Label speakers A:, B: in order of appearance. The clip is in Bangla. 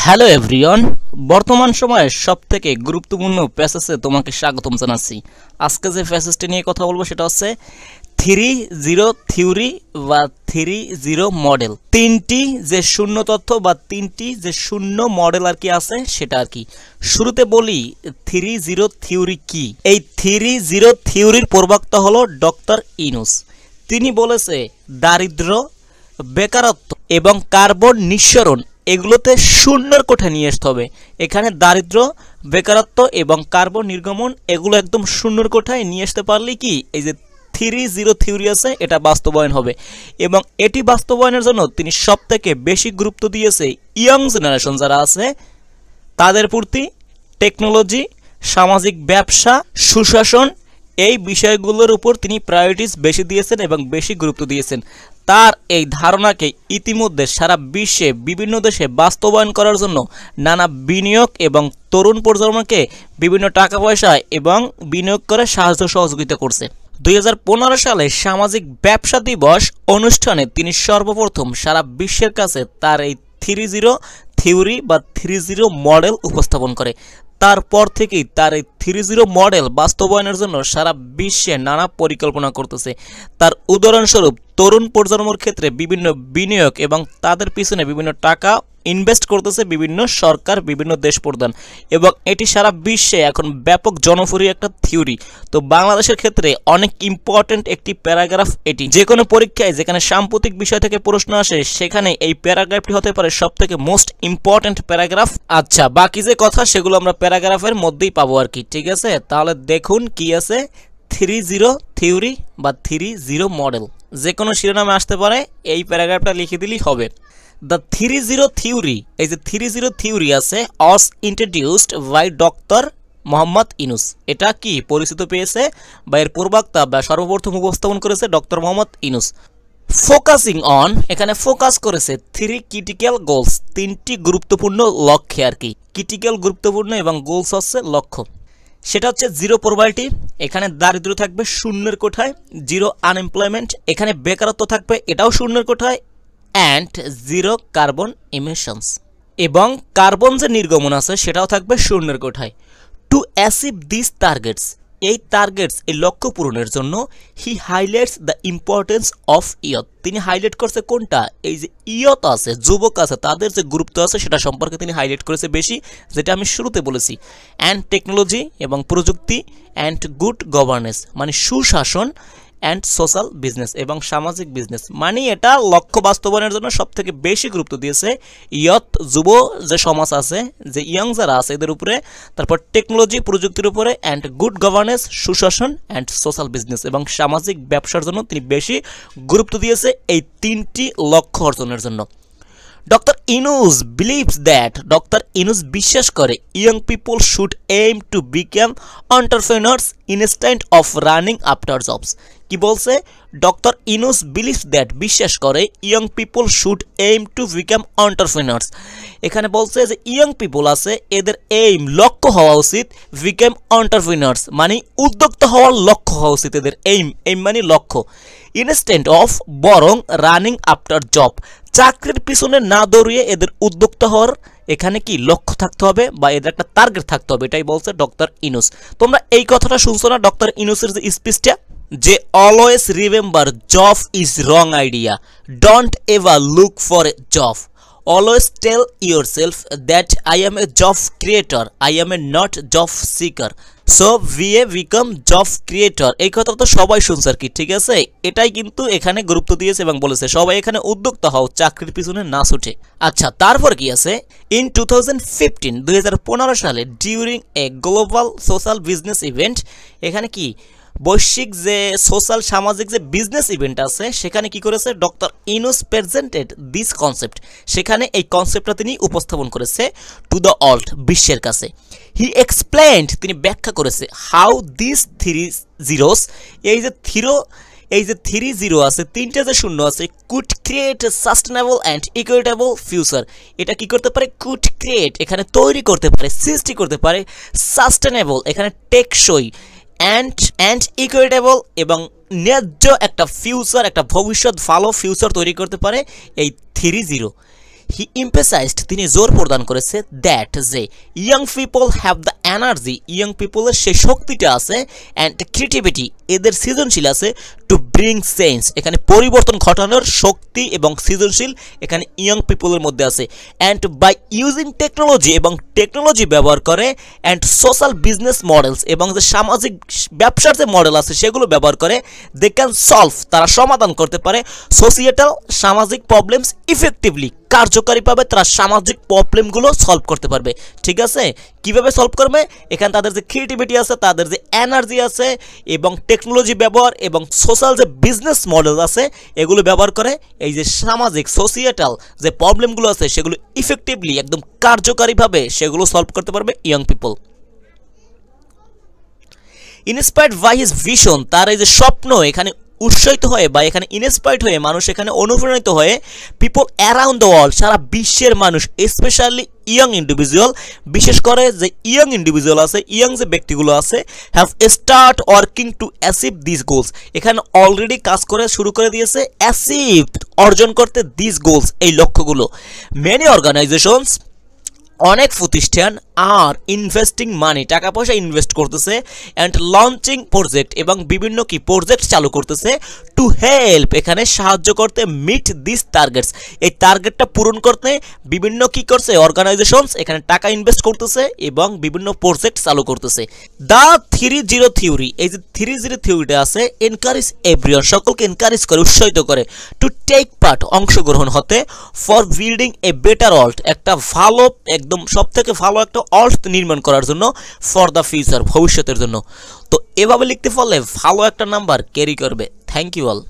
A: হ্যালো এভরিওয়ান, বর্তমান সময়ে সবথেকে গুরুত্বপূর্ণ প্যাসেজে তোমাকে স্বাগতম জানাচ্ছি। আজকে যে প্যাসেজটি নিয়ে কথা বলবো সেটা হচ্ছে 3-0 থিওরি বা 3-0 মডেল। তিনটি যে শূন্য তথ্য বা তিনটি যে শূন্য মডেল আর কি আছে সেটা আর কি। শুরুতে বলি 3-0 থিওরি কি। এই 3-0 থিওরির প্রবক্তা হলো ডক্টর ইনুস। তিনি বলেছে দারিদ্র, বেকারত্ব এবং কার্বন নিঃসরণ এগুলোতে শূন্যর কোঠায় নিয়ে আসতে হবে। এখানে দারিদ্র, বেকারত্ব এবং কার্বন নির্গমন এগুলো একদম শূন্যর কোঠায় নিয়ে আসতে পারলেই কি এই যে 3-0 থিওরি আছে এটা বাস্তবায়ন হবে। এবং এটি বাস্তবায়নের জন্য তিনি সবথেকে বেশি গুরুত্ব দিয়েছে ইয়ং জেনারেশন যারা আছে তাদের প্রতি। টেকনোলজি, সামাজিক ব্যবসা, সুশাসন এই বিষয়গুলোর উপর তিনি প্রায়োরিটিস বেশি দিয়েছেন এবং বেশি গুরুত্ব দিয়েছেন। তার এই ধারণাকে ইতিমধ্যে সারা বিশ্বে বিভিন্ন দেশে বাস্তবায়ন করার জন্য নানা বিনিয়োগ এবং তরুণ প্রজন্মকে বিভিন্ন টাকা পয়সা এবং বিনিয়োগ করে সাহায্য সহযোগিতা করছে। 2015 সালে সামাজিক ব্যবসা দিবস অনুষ্ঠানে তিনি সর্বপ্রথম সারা বিশ্বের কাছে তার এই 3-0 থিওরি বা 3-0 মডেল উপস্থাপন করে। তারপর থেকেই তার এই 3-0 মডেল বাস্তবায়নের জন্য সারা বিশ্বে নানা পরিকল্পনা করতেছে। তার উদাহরণস্বরূপ তরুণ প্রজন্মের ক্ষেত্রে বিভিন্ন বিনিয়োগ এবং তাদের পিছনে বিভিন্ন টাকা ইনভেস্ট করতেছে বিভিন্ন সরকার, বিভিন্ন দেশ প্রধান, এবং এটি সারা বিশ্বে এখন ব্যাপক জনপ্রিয় একটা থিওরি। তো বাংলাদেশের ক্ষেত্রে অনেক ইম্পর্টেন্ট একটি প্যারাগ্রাফ এটি। যে কোনো পরীক্ষায় যেখানে সাম্প্রতিক বিষয় থেকে প্রশ্ন আসে সেখানে এই প্যারাগ্রাফটি হতে পারে সবথেকে মোস্ট ইম্পর্টেন্ট প্যারাগ্রাফ। আচ্ছা, বাকি যে কথা সেগুলো আমরা প্যারাগ্রাফের মধ্যেই পাবো আর কি। ঠিক আছে, তাহলে দেখুন কি আছে 3-0 থিওরি বা 3-0 মডেল। যে কোনো শিরোনামে আসতে পারে, এই প্যারাগ্রাফটা লিখে দিলেই হবে। The 3-0 theory, এই যে 3-0 থিওরি আছে was introduced by doctor Mohammad Yunus. এটা কি পরিচিত পেয়েছে বা এর প্রবক্তা বা সর্বপ্রথম উপস্থাপন করেছে doctor Mohammad Yunus. Focusing on, এখানে ফোকাস করেছে 3 ক্রিটিক্যাল গোলস, তিনটি গুরুত্বপূর্ণ লক্ষ্যে আর কি। ক্রিটিক্যাল গুরুত্বপূর্ণ এবং গোলস হচ্ছে লক্ষ্য। সেটা হচ্ছে জিরো প্রবাবিলিটি, এখানে দারিদ্র থাকবে শূন্যের কোঠায়। জিরো আনএমপ্লয়মেন্ট, এখানে বেকারত্ব থাকবে এটাও শূন্যের কোঠায়। অ্যান্ড জিরো কার্বন ইমিশনস, এবং কার্বন যে নির্গমন আছে সেটাও থাকবে শূন্যের কোঠায়। টু অ্যাচিভ দিস টার্গেটস, এই টার্গেটস এই লক্ষ্য পূরণের জন্য he highlights the importance of youth. তিনি হাইলাইট করছে কোনটা, এই যে ইয়থ আছে, যুবক আছে, তাদের যে গুরুত্ব আছে সেটা সম্পর্কে তিনি হাইলাইট করেছে বেশি, যেটা আমি শুরুতে বলেছি। অ্যান্ড টেকনোলজি এবং প্রযুক্তি, অ্যান্ড গুড গভর্নেন্স মানে সুশাসন, অ্যান্ড সোশ্যাল বিজনেস এবং সামাজিক বিজনেস মানে এটা লক্ষ্য বাস্তবায়নের জন্য সবথেকে বেশি গুরুত্ব দিয়েছে ইয়থ, যুব যে সমাজ আছে, যে ইয়ং যারা আছে এদের উপরে। তারপর টেকনোলজি, প্রযুক্তির উপরে, অ্যান্ড গুড গভর্নেন্স, সুশাসন, অ্যান্ড সোশ্যাল বিজনেস এবং সামাজিক ব্যবসার জন্য তিনি বেশি গুরুত্ব দিয়েছে এই তিনটি লক্ষ্য অর্জনের জন্য। Doctor Yunus believes that, doctor Yunus বিশ্বাস করে young people should aim to become entrepreneurs instead of running after jobs. কি বলছে, ডক্টর ইনুস বিলিভস দ্যাট বিশ্বাস করে young people should aim to become entrepreneurs. এখানে বলছে যে ইয়ং পিপল আছে এদের এইম লক্ষ্য হওয়া উচিত বিকাম এন্টারপ্রেনার্স মানে উদ্যোক্তা হওয়ার লক্ষ্য হওয়া উচিত এদের। এইম মানে লক্ষ্য। ইনস্টেড অফ বরং রানিং আফটার জব, চাকরির পিছনে না দৌড়িয়ে এদের উদ্যোক্তা হওয়ার এখানে কি লক্ষ্য থাকতে হবে বা এদের একটা টার্গেট থাকতে হবে, এটাই বলছে ডক্টর ইনুস। তোমরা এই কথাটা শুনছো না ডক্টর ইনুসের যে স্পিচটা, যে always remember job is wrong idea, don't ever look for a job, always tell yourself that I am a job creator, I am a not job seeker, so become job creator. এই কথা তো সবাই শুনছে আর কি। ঠিক আছে, এটাই কিন্তু এখানে গুরুত্ব দিয়েছে এবং বলেছে সবাই এখানে উদ্যোক্তা হও, চাকরির পিছনে না ছুটে। আচ্ছা, তারপর কি আছে, ইন 2015 সালে during a global social business event, এখানে কি বৈশ্বিক যে সোশ্যাল সামাজিক যে বিজনেস ইভেন্ট আছে সেখানে কি করেছে doctor Yunus presented this concept, সেখানে এই কনসেপ্টটা তিনি উপস্থাপন করেছে টু দ্য ওয়ার্ল্ড, বিশ্বের কাছে। হি এক্সপ্লেইনড, তিনি ব্যাখ্যা করেছে হাউ দিস 3 zeros, এই যে 3-0 আছে, তিনটে যে শূন্য আছে, could create a sustainable and equitable future. এটা কি করতে পারে, কুড ক্রিয়েট এখানে তৈরি করতে পারে, সৃষ্টি করতে পারে, সাস্টেনেবল এখানে টেকসই, অ্যান্ড ইকুইটেবল এবং ন্যায্য একটা ফিউচার, একটা ভবিষ্যৎ ভালো ফিউচার তৈরি করতে পারে এই 3-0। হি এমফেসাইজড, তিনি জোর প্রদান করেছে দ্যাট যে young people have the energy, young পিপলের সেই শক্তিটা আছে, অ্যান্ড ক্রিয়েটিভিটি, এদের সৃজনশীল আছে, টু ব্রিং চেঞ্জ, এখানে পরিবর্তন ঘটানোর শক্তি এবং সৃজনশীল এখানে ইয়াং পিপলের মধ্যে আছে। অ্যান্ড বাই ইউজিং টেকনোলজি, এবং টেকনোলজি ব্যবহার করে, অ্যান্ড সোশ্যাল বিজনেস মডেলস, এবং যে সামাজিক ব্যবসার যে মডেল আছে সেগুলো ব্যবহার করে, দে ক্যান সলভ, তারা সমাধান করতে পারে সোশিয়েটাল, সামাজিক প্রবলেমস ইফেক্টিভলি, কার্যকারীভাবে তারা সামাজিক প্রবলেমগুলো সলভ করতে পারবে। ঠিক আছে, কিভাবে সলভ করবে? এখানে তাদের যে ক্রিয়েটিভিটি আছে, তাদের যে এনার্জি আছে, এবং টেকনোলজি ব্যবহার এবং সোশ্যাল যে বিজনেস মডেল আছে এগুলো ব্যবহার করে এই যে সামাজিক সোশিয়েটাল যে প্রবলেমগুলো আছে সেগুলো ইফেক্টিভলি, একদম কার্যকারীভাবে সেগুলো সলভ করতে পারবে young people. Inspired by his vision, তার এই যে স্বপ্ন এখানে উৎসাহিত হয়ে বা এখানে ইন্সপায়ার্ড হয়ে মানুষ এখানে অনুপ্রাণিত হয়ে, পিপল অ্যারাউন্ড দ্য ওয়ার্ল্ড, সারা বিশ্বের মানুষ, স্পেশালি ইয়াং ইন্ডিভিজুয়াল, বিশেষ করে যে ইয়াং ইন্ডিভিজুয়াল আছে, ইয়াং যে ব্যক্তিগুলো আছে, have start working two achieve this goals, এখানে অলরেডি কাজ করে শুরু করে দিয়েছে অ্যাচিভ, অর্জন করতে, দিস গোলস, এই লক্ষ্যগুলো। মেনি অর্গানাইজেশনস, অনেক প্রতিষ্ঠান, আর ইনভেস্টিং মানি, টাকা পয়সা ইনভেস্ট করতেছে, অ্যান্ড লঞ্চিং প্রজেক্ট, এবং বিভিন্ন কি প্রজেক্ট চালু করতেছে, টু হেল্প, এখানে সাহায্য করতে, মিট দিস টার্গেটস, এই টার্গেটটা পূরণ করতে বিভিন্ন কি করছে অর্গানাইজেশনস এখানে টাকা ইনভেস্ট করতেছে এবং বিভিন্ন প্রজেক্ট চালু করতেছে। দ্য 3-0 থিওরি, এই যে 3-0 থিওরিটা আছে, এনকারেজ এভরিওয়ান, সকলকে এনকারেজ করে, উৎসাহিত করে, টু টেক পার্ট, অংশগ্রহণ হতে, for building a better world, একটা ভালো, একদম সব থেকে ভালো একটা ওয়ার্ল্ড নির্মাণ করার জন্য, ফর দ্য ফিউচার, ভবিষ্যতের জন্য। তো এভাবে লিখতে পারলে ভালো একটা নাম্বার ক্যারি করবে। Thank you all.